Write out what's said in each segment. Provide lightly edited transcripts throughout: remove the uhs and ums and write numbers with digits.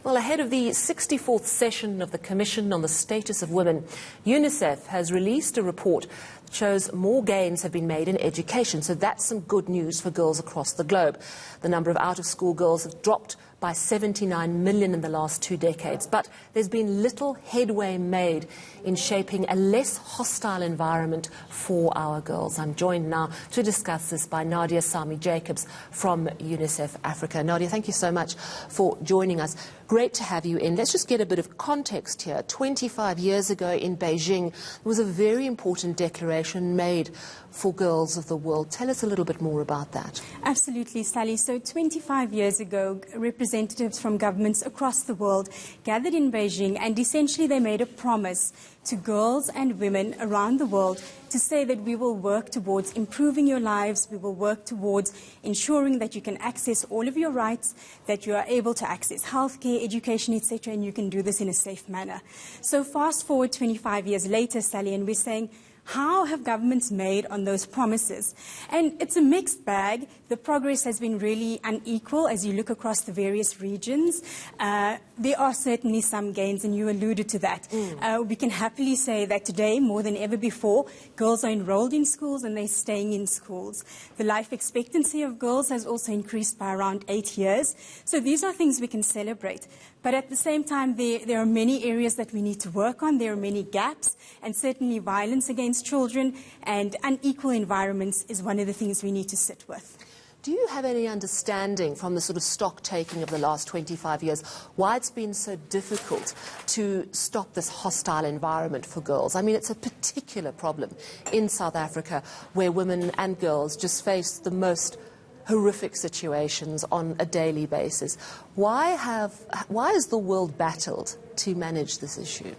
Well, ahead of the 64th session of the Commission on the Status of Women, UNICEF has released a report that shows more gains have been made in education. So that's some good news for girls across the globe. The number of out-of-school girls has dropped by 79 million in the last 2 decades. But there's been little headway made in shaping a less hostile environment for our girls. I'm joined now to discuss this by Nadia Sami-Jacobs from UNICEF Africa. Nadia, thank you so much for joining us. Great to have you in. Let's just get a bit of context here. 25 years ago in Beijing, there was a very important declaration made for girls of the world. Tell us a little bit more about that. Absolutely, Sally. So 25 years ago, representatives from governments across the world gathered in Beijing, and essentially they made a promise to girls and women around the world to say that we will work towards improving your lives, we will work towards ensuring that you can access all of your rights, that you are able to access healthcare, education, etc., and you can do this in a safe manner. So fast forward 25 years later, Sally, and we're saying, how have governments made on those promises? And it's a mixed bag. The progress has been really unequal as you look across the various regions. There are certainly some gains, and you alluded to that. We can happily say that today, more than ever before, girls are enrolled in schools and they're staying in schools. The life expectancy of girls has also increased by around 8 years. So these are things we can celebrate. But at the same time, there are many areas that we need to work on. There are many gaps, and certainly violence against children and unequal environments is one of the things we need to sit with. Do you have any understanding from the sort of stock taking of the last 25 years why it's been so difficult to stop this hostile environment for girls? I mean, it's a particular problem in South Africa where women and girls just face the most horrific situations on a daily basis. Why has the world battled to manage this issue?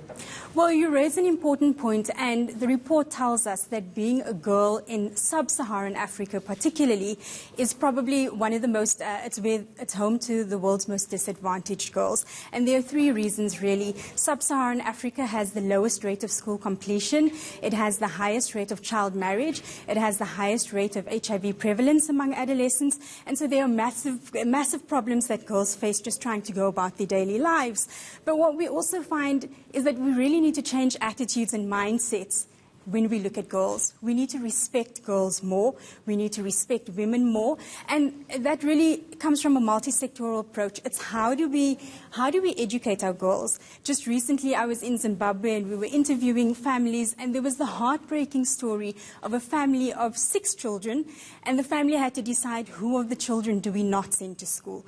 Well, you raise an important point, and the report tells us that being a girl in sub-Saharan Africa particularly is probably one of the most, it's home to the world's most disadvantaged girls. And there are 3 reasons really. Sub-Saharan Africa has the lowest rate of school completion, it has the highest rate of child marriage, it has the highest rate of HIV prevalence among adolescents, and so there are massive problems that girls face just trying to go about their daily lives. But what we also find is that we really need to change attitudes and mindsets when we look at girls. We need to respect girls more. We need to respect women more. And that really comes from a multi-sectoral approach. It's how do we educate our girls? Just recently I was in Zimbabwe and we were interviewing families, and there was the heartbreaking story of a family of 6 children, and the family had to decide who of the children do we not send to school.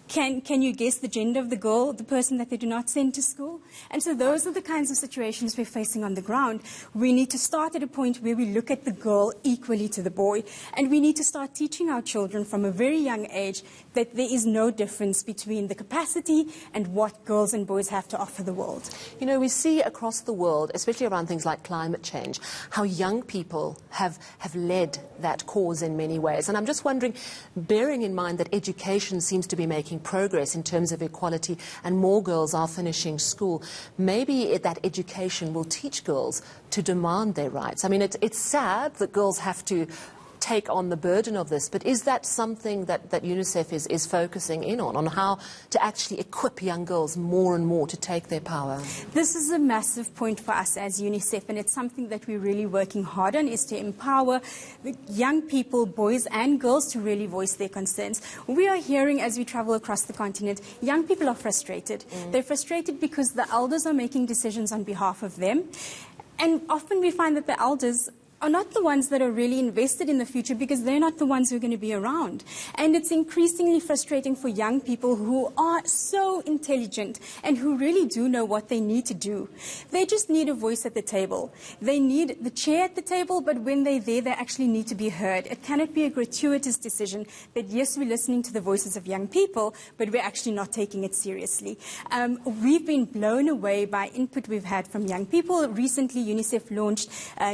Can you guess the gender of the girl, the person that they do not send to school? And so those are the kinds of situations we're facing on the ground. We need to start at a point where we look at the girl equally to the boy, and we need to start teaching our children from a very young age that there is no difference between the capacity and what girls and boys have to offer the world. You know, we see across the world, especially around things like climate change, how young people have led that cause in many ways. And I'm just wondering, bearing in mind that education seems to be making progress in terms of equality and more girls are finishing school, maybe that education will teach girls to demand their rights. I mean, it's sad that girls have to take on the burden of this, but is that something that UNICEF is focusing in on how to actually equip young girls more and more to take their power? This is a massive point for us as UNICEF, and it's something that we're really working hard on, is to empower the young people, boys and girls, to really voice their concerns. We are hearing, as we travel across the continent, young people are frustrated. They're frustrated because the elders are making decisions on behalf of them. And often we find that the elders are not the ones that are really invested in the future because they're not the ones who are going to be around. And it's increasingly frustrating for young people who are so intelligent and who really do know what they need to do. They just need a voice at the table. They need the chair at the table, but when they're there, they actually need to be heard. It cannot be a gratuitous decision that, yes, we're listening to the voices of young people, but we're actually not taking it seriously. We've been blown away by input we've had from young people. Recently, UNICEF launched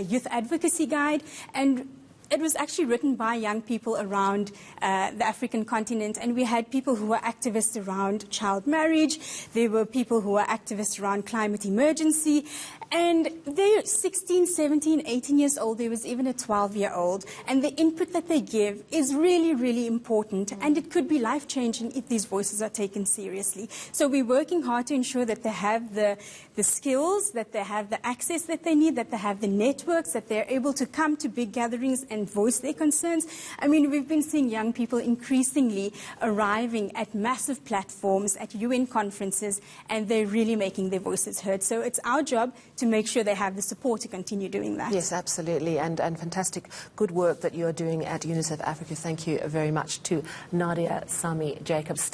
Youth Advocacy Guide, and It was actually written by young people around the African continent, and we had people who were activists around child marriage. There were people who were activists around climate emergency, and they're 16, 17, 18 years old. There was even a 12-year-old, and the input that they give is really, really important, and it could be life-changing if these voices are taken seriously. So we're working hard to ensure that they have the skills, that they have the access that they need, that they have the networks, that they're able to come to big gatherings and voice their concerns. I mean, we've been seeing young people increasingly arriving at massive platforms, at UN conferences, and they're really making their voices heard. So it's our job to make sure they have the support to continue doing that. Yes, absolutely, and fantastic good work that you are doing at UNICEF Africa. Thank you very much to Nadia Sami Jacobs.